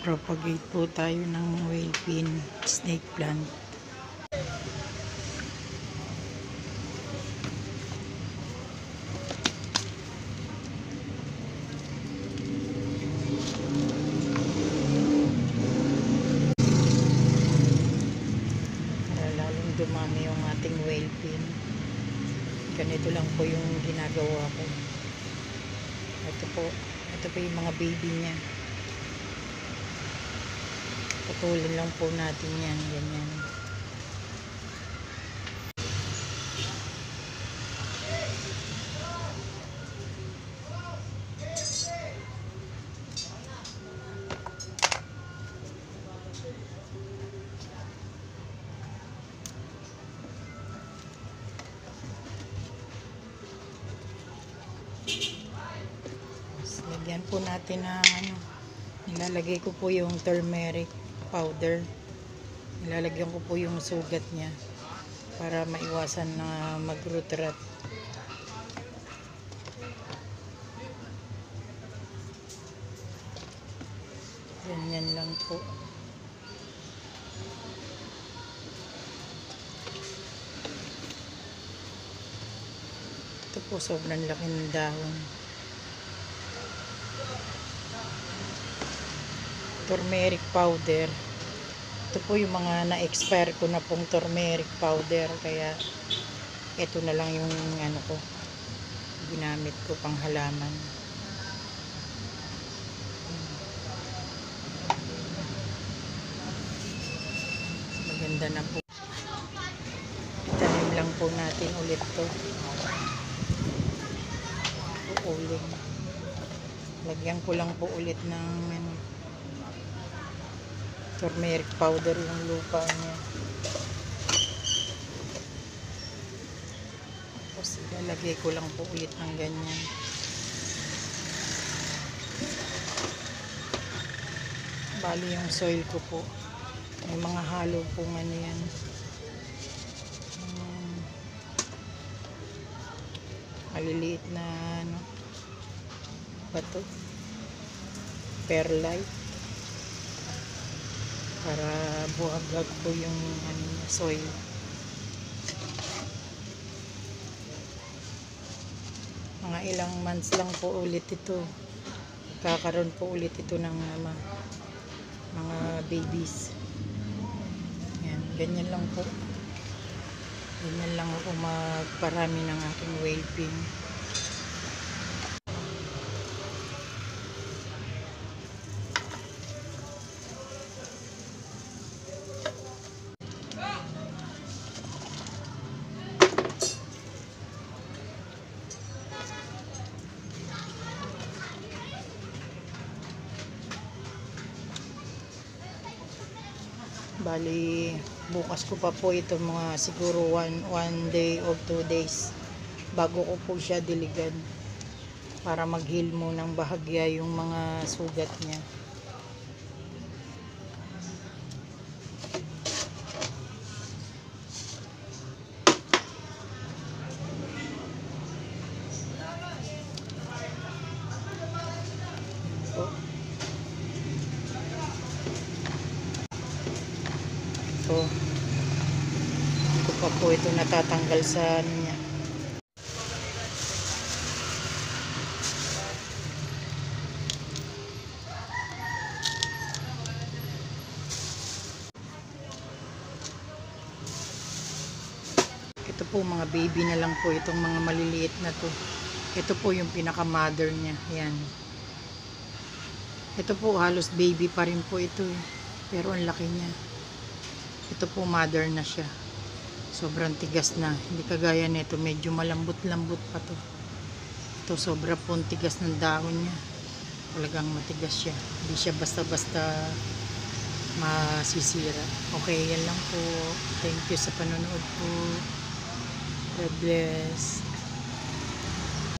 Magpropagate po tayo ng whale pin snake plant. Para lalong dumami yung ating whale pin. Ganito lang po yung ginagawa ko. Ito po yung mga baby niya. Putulin lang po natin yan, ganyan. Lagyan po natin ng nilalagay ko po yung turmeric powder. Nilalagyan ko po yung sugat niya para maiwasan na mag-root rot. Ganyan lang po. Ito po sobrang laki ng dahon. Turmeric powder. Ito po yung mga na-expire ko na pong turmeric powder, kaya ito na lang yung ko ginamit ko pang halaman. Maganda na po. Itanim lang po natin ulit to. Uuling. Lagyan ko lang po ulit ng turmeric powder yung lupa niya. Tapos ilalagay ko lang po ulit ng ganyan. Bali yung soil ko po, may mga halo pong yan. Maliliit na bato, perlite, para buhagag po yung soil. Mga ilang months lang po ulit ito, kakaroon po ulit ito ng mga babies. Yan, ganyan lang po. Ganyan lang ako magparami ng aking whale pin. Bali, bukas ko pa po ito, mga siguro one day or 2 days bago ko po siya diligan para mag-heal mo ng bahagya yung mga sugat niya. Hindi ko pa po ito natatanggal sa niya. Ito po mga baby na lang po, itong mga maliliit na to. Ito po yung pinaka mother niya. Yan. Ito po halos baby pa rin po ito pero ang laki niya. Ito po mother na siya. Sobrang tigas na. Hindi kagaya nito, medyo malambot-lambot pa to. Ito sobra po tigas ng dahon niya. Talagang matigas siya. Hindi siya basta-basta masisira. Okay, yan lang po. Thank you sa panonood po. God bless.